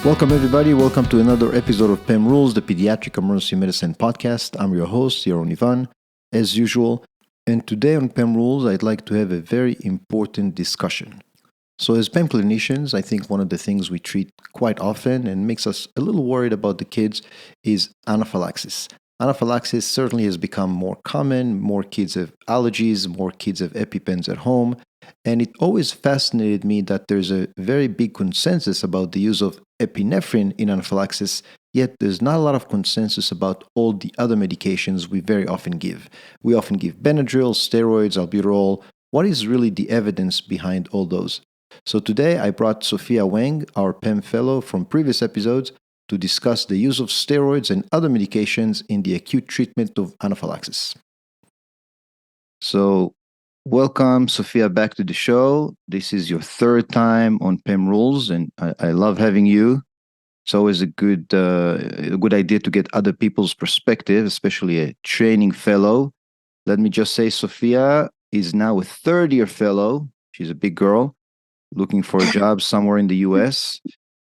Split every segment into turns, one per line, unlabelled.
Welcome, everybody. Welcome to another episode of PEM Rules, the Pediatric Emergency Medicine Podcast. I'm your host, Yaron Ivan, as usual. And today on PEM Rules, I'd like to have a very important discussion. So as PEM clinicians, I think one of the things we treat quite often and makes us a little worried about the kids is anaphylaxis. Anaphylaxis certainly has become more common. More kids have allergies, more kids have EpiPens at home. And it always fascinated me that there's a very big consensus about the use of epinephrine in anaphylaxis, yet there's not a lot of consensus about all the other medications we very often give. We often give Benadryl, steroids, albuterol. What is really the evidence behind all those? So today I brought Sophia Wang, our PEM fellow from previous episodes, to discuss the use of steroids and other medications in the acute treatment of anaphylaxis. So, welcome, Sophia, back to the show. This is your third time on PEM Rules, and I love having you. It's always a good idea to get other people's perspective, especially a training fellow. Let me just say, Sophia is now a third-year fellow. She's a big girl looking for a job somewhere in the U.S.,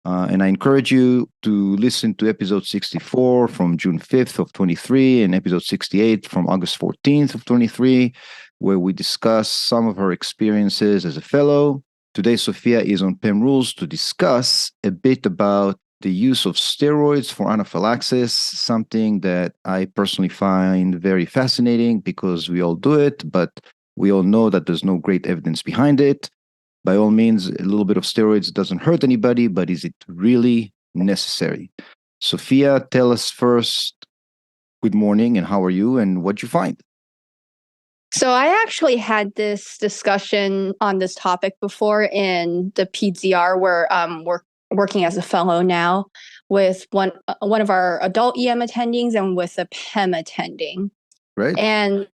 and I encourage you to listen to episode 64 from June 5th of 23 and episode 68 from August 14th of 23, where we discuss some of her experiences as a fellow. Today, Sophia is on PEM Rules to discuss a bit about the use of steroids for anaphylaxis, something that I personally find very fascinating because we all do it, but we all know that there's no great evidence behind it. By all means, a little bit of steroids doesn't hurt anybody, but is it really necessary? Sophia, tell us first, good morning, and how are you, and what'd you find?
So I actually had this discussion on this topic before in the PDR, where we're working as a fellow now with one of our adult EM attendings and with a PEM attending.
Right.
And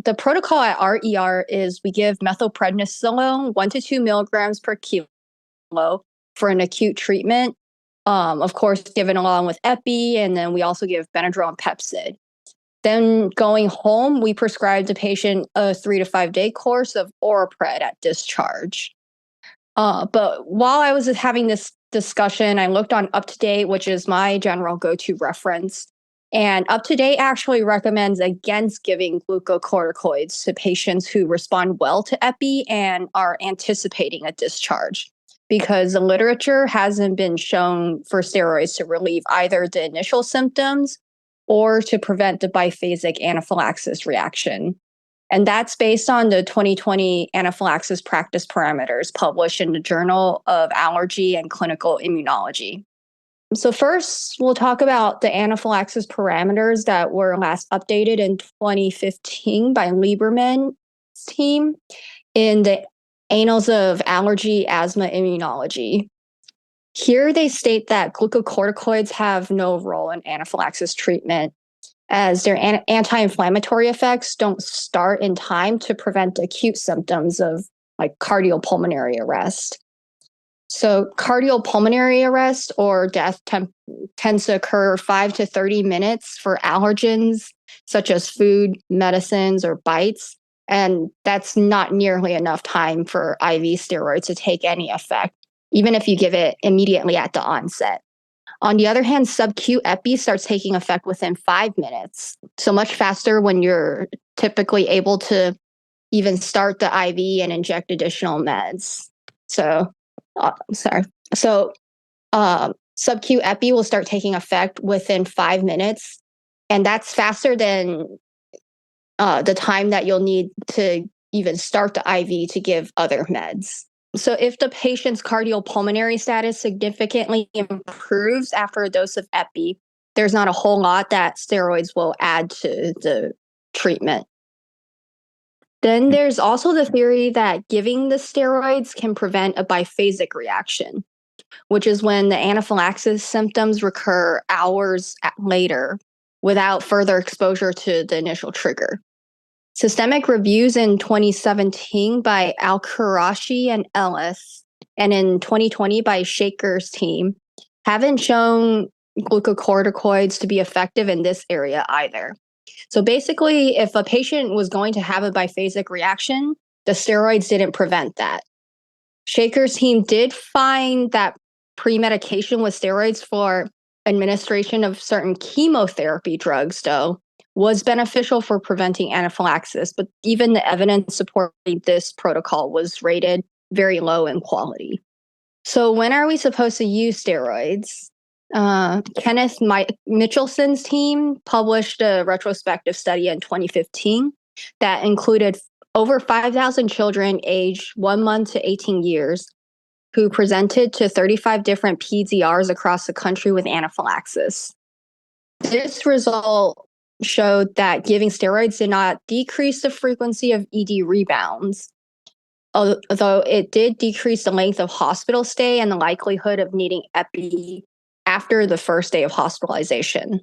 the protocol at our ER is we give methylprednisolone 1 to 2 milligrams per kilo for an acute treatment. Of course, given along with Epi, and then we also give Benadryl and Pepcid. Then going home, we prescribe the patient a 3 to 5 day course of Orapred at discharge. But while I was having this discussion, I looked on UpToDate, which is my general go-to reference. And UpToDate actually recommends against giving glucocorticoids to patients who respond well to Epi and are anticipating a discharge, because the literature hasn't been shown for steroids to relieve either the initial symptoms or to prevent the biphasic anaphylaxis reaction. And that's based on the 2020 anaphylaxis practice parameters published in the Journal of Allergy and Clinical Immunology. So first, we'll talk about the anaphylaxis parameters that were last updated in 2015 by Lieberman team in the Annals of Allergy Asthma Immunology. Here they state that glucocorticoids have no role in anaphylaxis treatment, as their anti-inflammatory effects don't start in time to prevent acute symptoms of like cardiopulmonary arrest. So cardiopulmonary arrest or death tends to occur 5 to 30 minutes for allergens such as food, medicines, or bites. And that's not nearly enough time for IV steroids to take any effect, even if you give it immediately at the onset. On the other hand, sub-Q Epi starts taking effect within 5 minutes, so much faster when you're typically able to even start the IV and inject additional meds. So sub-Q Epi will start taking effect within 5 minutes, and that's faster than the time that you'll need to even start the IV to give other meds. So if the patient's cardiopulmonary status significantly improves after a dose of Epi, there's not a whole lot that steroids will add to the treatment. Then there's also the theory that giving the steroids can prevent a biphasic reaction, which is when the anaphylaxis symptoms recur hours later without further exposure to the initial trigger. Systemic reviews in 2017 by Alqurashi and Ellis, and in 2020 by Shaker's team, haven't shown glucocorticoids to be effective in this area either. So basically, if a patient was going to have a biphasic reaction, the steroids didn't prevent that. Shaker's team did find that pre-medication with steroids for administration of certain chemotherapy drugs, though, was beneficial for preventing anaphylaxis, but even the evidence supporting this protocol was rated very low in quality. So when are we supposed to use steroids? Kenneth Michelson's team published a retrospective study in 2015 that included over 5,000 children aged 1 month to 18 years who presented to 35 different PDRs across the country with anaphylaxis. This result showed that giving steroids did not decrease the frequency of ED rebounds, although it did decrease the length of hospital stay and the likelihood of needing epi after the first day of hospitalization.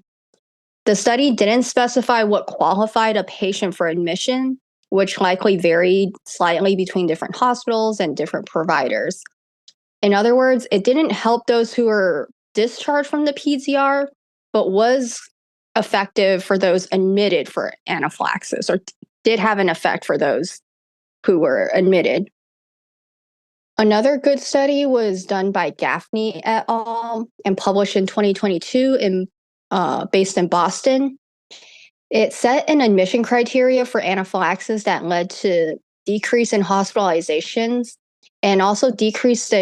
The study didn't specify what qualified a patient for admission, which likely varied slightly between different hospitals and different providers. In other words, it didn't help those who were discharged from the PDR, but was effective for those admitted for anaphylaxis, or did have an effect for those who were admitted. Another good study was done by Gaffney et al. And published in 2022 based in Boston. It set an admission criteria for anaphylaxis that led to decrease in hospitalizations and also decreased the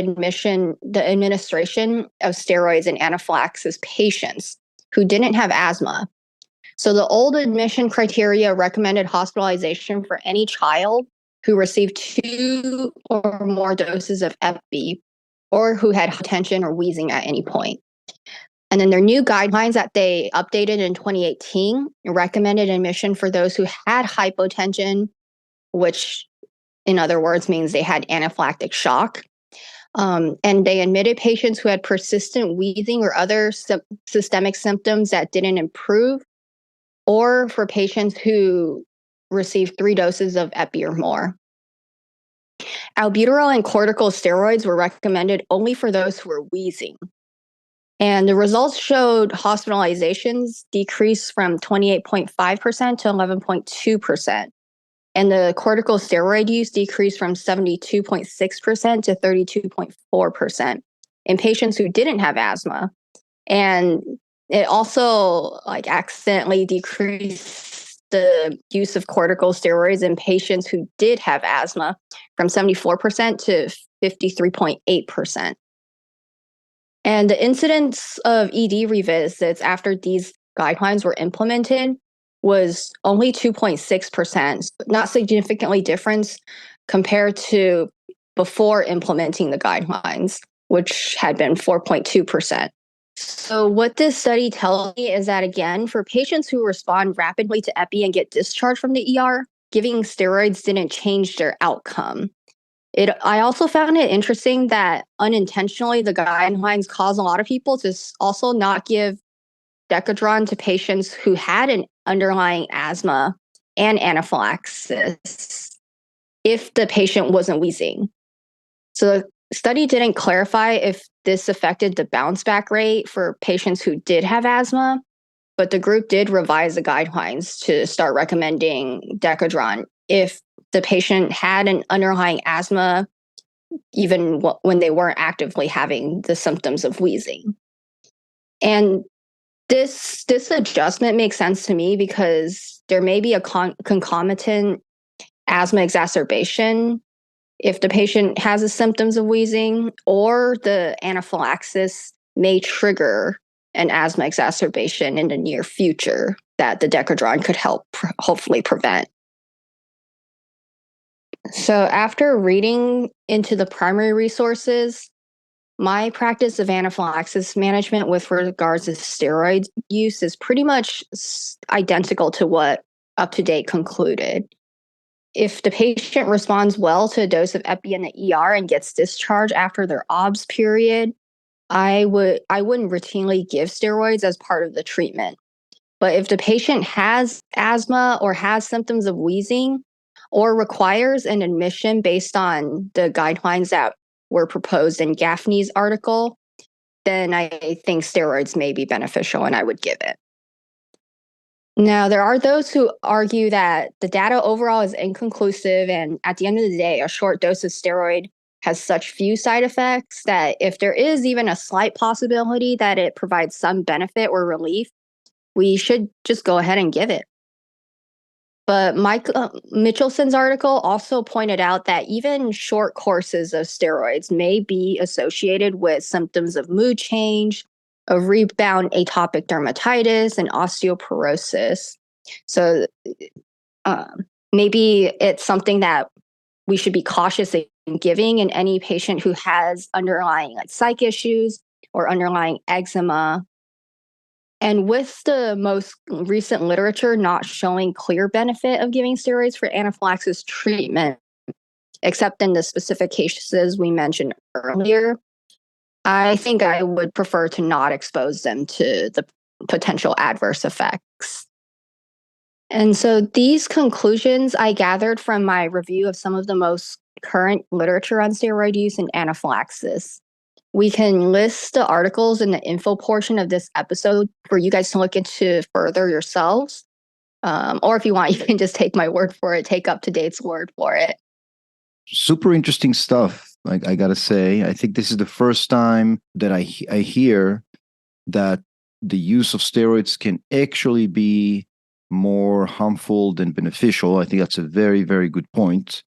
administration of steroids in anaphylaxis patients who didn't have asthma. So the old admission criteria recommended hospitalization for any child who received 2 or more doses of epi or who had hypotension or wheezing at any point. And then their new guidelines that they updated in 2018 recommended admission for those who had hypotension, which in other words means they had anaphylactic shock. And they admitted patients who had persistent wheezing or other systemic symptoms that didn't improve, or for patients who received 3 doses of epi or more. Albuterol and corticosteroids were recommended only for those who were wheezing. And the results showed hospitalizations decreased from 28.5% to 11.2%. And the corticosteroid use decreased from 72.6% to 32.4% in patients who didn't have asthma. And it also accidentally decreased the use of corticosteroids in patients who did have asthma from 74% to 53.8%. And the incidence of ED revisits after these guidelines were implemented was only 2.6%, not significantly different compared to before implementing the guidelines, which had been 4.2%. So what this study tells me is that, again, for patients who respond rapidly to epi and get discharged from the ER, giving steroids didn't change their outcome. I also found it interesting that unintentionally the guidelines cause a lot of people to also not give Decadron to patients who had an underlying asthma and anaphylaxis if the patient wasn't wheezing. So the study didn't clarify if this affected the bounce back rate for patients who did have asthma, but the group did revise the guidelines to start recommending Decadron if the patient had an underlying asthma, even when they weren't actively having the symptoms of wheezing. And this adjustment makes sense to me because there may be a concomitant asthma exacerbation if the patient has the symptoms of wheezing, or the anaphylaxis may trigger an asthma exacerbation in the near future that the Decadron could help hopefully prevent. So after reading into the primary resources, my practice of anaphylaxis management with regards to steroid use is pretty much identical to what UpToDate concluded. If the patient responds well to a dose of epi in the ER and gets discharged after their OBS period, I wouldn't routinely give steroids as part of the treatment. But if the patient has asthma or has symptoms of wheezing or requires an admission based on the guidelines that were proposed in Gaffney's article, then I think steroids may be beneficial and I would give it. Now, there are those who argue that the data overall is inconclusive, and at the end of the day, a short dose of steroid has such few side effects that if there is even a slight possibility that it provides some benefit or relief, we should just go ahead and give it. But Michelson's article also pointed out that even short courses of steroids may be associated with symptoms of mood change, of rebound atopic dermatitis, and osteoporosis. So maybe it's something that we should be cautious in giving in any patient who has underlying psych issues or underlying eczema. And with the most recent literature not showing clear benefit of giving steroids for anaphylaxis treatment, except in the specific cases we mentioned earlier, I think I would prefer to not expose them to the potential adverse effects. And so these conclusions I gathered from my review of some of the most current literature on steroid use and anaphylaxis. We can list the articles in the info portion of this episode for you guys to look into further yourselves. Or if you want, you can just take my word for it, take UpToDate's word for it.
Super interesting stuff. Like, I gotta say, I think this is the first time that I hear that the use of steroids can actually be more harmful than beneficial. I think that's a very, very good point.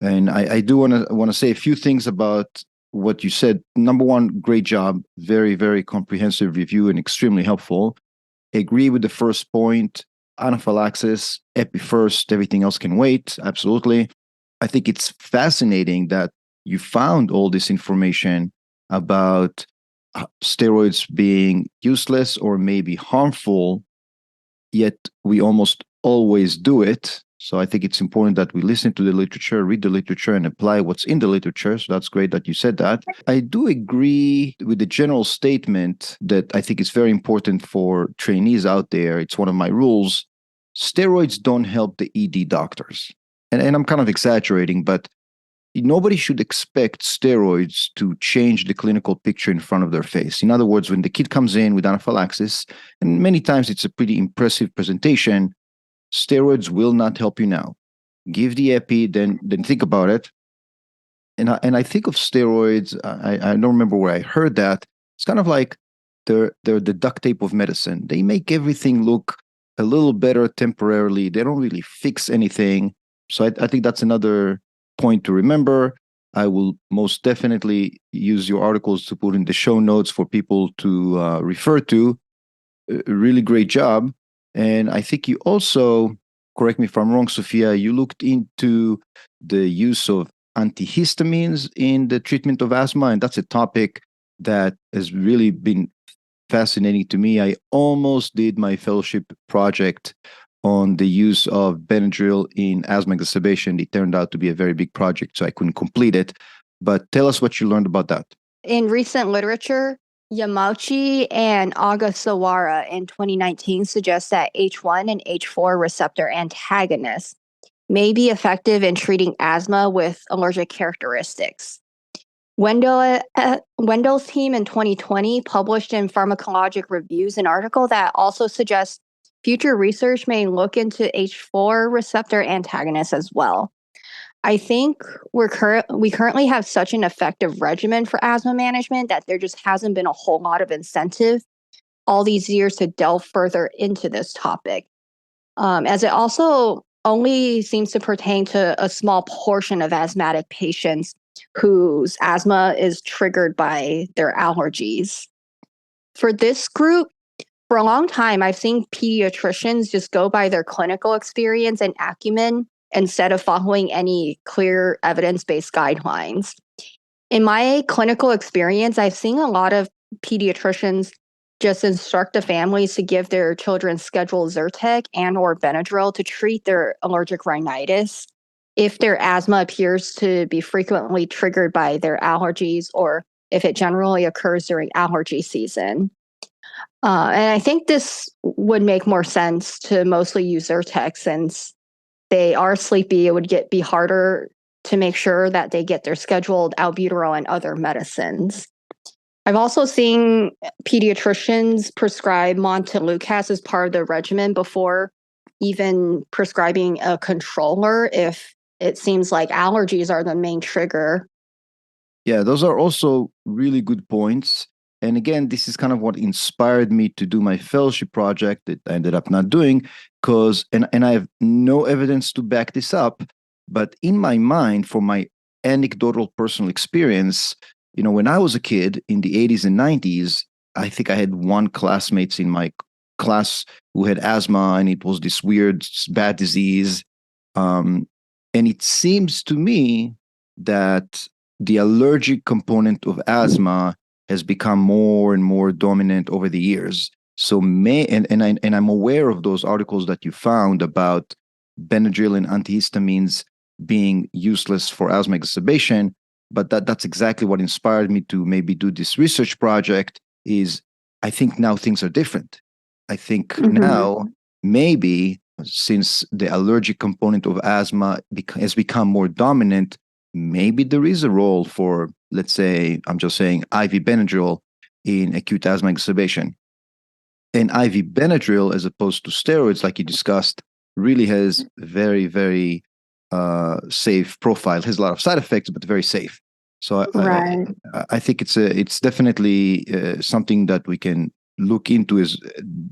And I do want to say a few things about what you said. Number one, great job. Very, very comprehensive review and extremely helpful. Agree with the first point. Anaphylaxis, epi first, everything else can wait. Absolutely. I think it's fascinating that you found all this information about steroids being useless or maybe harmful, yet we almost always do it. So I think it's important that we listen to the literature, read the literature, and apply what's in the literature. So that's great that you said that. I do agree with the general statement that I think is very important for trainees out there. It's one of my rules. Steroids don't help the ED doctors. And I'm kind of exaggerating, but nobody should expect steroids to change the clinical picture in front of their face. In other words, when the kid comes in with anaphylaxis, and many times it's a pretty impressive presentation, steroids will not help you now. Give the epi, then think about it. And I think of steroids, I don't remember where I heard that. It's kind of like they're the duct tape of medicine. They make everything look a little better temporarily. They don't really fix anything. So I think that's another point to remember. I will most definitely use your articles to put in the show notes for people to refer to. A really great job. And I think you also, correct me if I'm wrong, Sophia, you looked into the use of antihistamines in the treatment of asthma. And that's a topic that has really been fascinating to me. I almost did my fellowship project on the use of Benadryl in asthma exacerbation. It turned out to be a very big project, so I couldn't complete it. But tell us what you learned about that.
In recent literature, Yamauchi and Agasawara in 2019 suggest that H1 and H4 receptor antagonists may be effective in treating asthma with allergic characteristics. Wendell's team in 2020 published in Pharmacologic Reviews an article that also suggests future research may look into H4 receptor antagonists as well. I think we currently have such an effective regimen for asthma management that there just hasn't been a whole lot of incentive all these years to delve further into this topic, as it also only seems to pertain to a small portion of asthmatic patients whose asthma is triggered by their allergies. For this group, for a long time, I've seen pediatricians just go by their clinical experience and acumen instead of following any clear evidence-based guidelines. In my clinical experience, I've seen a lot of pediatricians just instruct the families to give their children scheduled Zyrtec and or Benadryl to treat their allergic rhinitis if their asthma appears to be frequently triggered by their allergies or if it generally occurs during allergy season. And I think this would make more sense to mostly use Zyrtec since they are sleepy. It would be harder to make sure that they get their scheduled albuterol and other medicines. I've also seen pediatricians prescribe Montelukast as part of the regimen before even prescribing a controller if it seems like allergies are the main trigger.
Yeah, those are also really good points. And again, this is kind of what inspired me to do my fellowship project that I ended up not doing, because and I have no evidence to back this up, but in my mind, for my anecdotal personal experience, when I was a kid in the 80s and 90s, I think I had one classmates in my class who had asthma, and it was this weird bad disease. And it seems to me that the allergic component of asthma has become more and more dominant over the years. So I'm aware of those articles that you found about Benadryl and antihistamines being useless for asthma exacerbation, but that's exactly what inspired me to maybe do this research project. Is I think now things are different. I think now maybe since the allergic component of asthma has become more dominant, maybe there is a role for, let's say, I'm just saying, IV Benadryl in acute asthma exacerbation. And IV Benadryl, as opposed to steroids, like you discussed, really has very, very safe profile. It has a lot of side effects, but very safe. So I think it's definitely something that we can look into as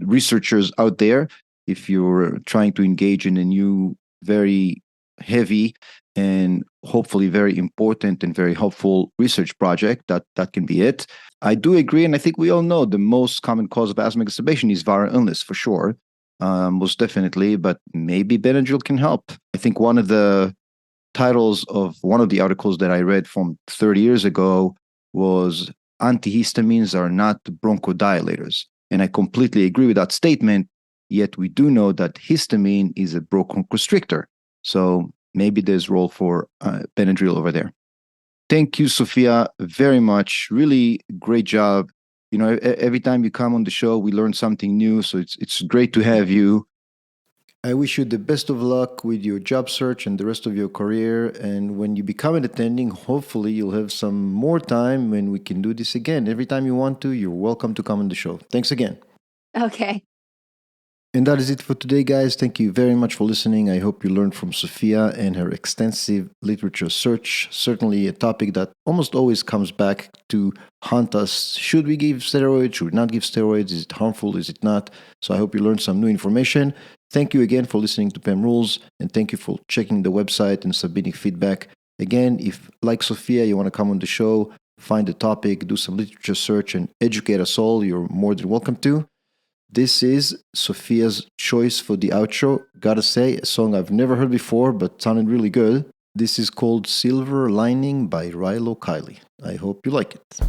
researchers out there. If you're trying to engage in a new, very heavy and hopefully very important and very helpful research project, that can be it. I do agree, and I think we all know the most common cause of asthma exacerbation is viral illness, for sure, most definitely, but maybe Benadryl can help. I think one of the titles of one of the articles that I read from 30 years ago was antihistamines are not bronchodilators. And I completely agree with that statement, yet we do know that histamine is a bronchoconstrictor. So maybe there's role for Benadryl over there. Thank you, Sophia, very much. Really great job. Every time you come on the show, we learn something new. So it's great to have you. I wish you the best of luck with your job search and the rest of your career. And when you become an attending, hopefully you'll have some more time when we can do this again. Every time you want to, you're welcome to come on the show. Thanks again.
Okay.
And that is it for today, guys. Thank you very much for listening. I hope you learned from Sophia and her extensive literature search. Certainly a topic that almost always comes back to haunt us. Should we give steroids? Should we not give steroids? Is it harmful? Is it not? So I hope you learned some new information. Thank you again for listening to PEM Rules, and thank you for checking the website and submitting feedback. Again, if, like Sophia, you want to come on the show, find a topic, do some literature search, and educate us all, you're more than welcome to. This is Sophia's choice for the outro. Gotta say, a song I've never heard before, but sounded really good. This is called Silver Lining by Rilo Kiley. I hope you like it.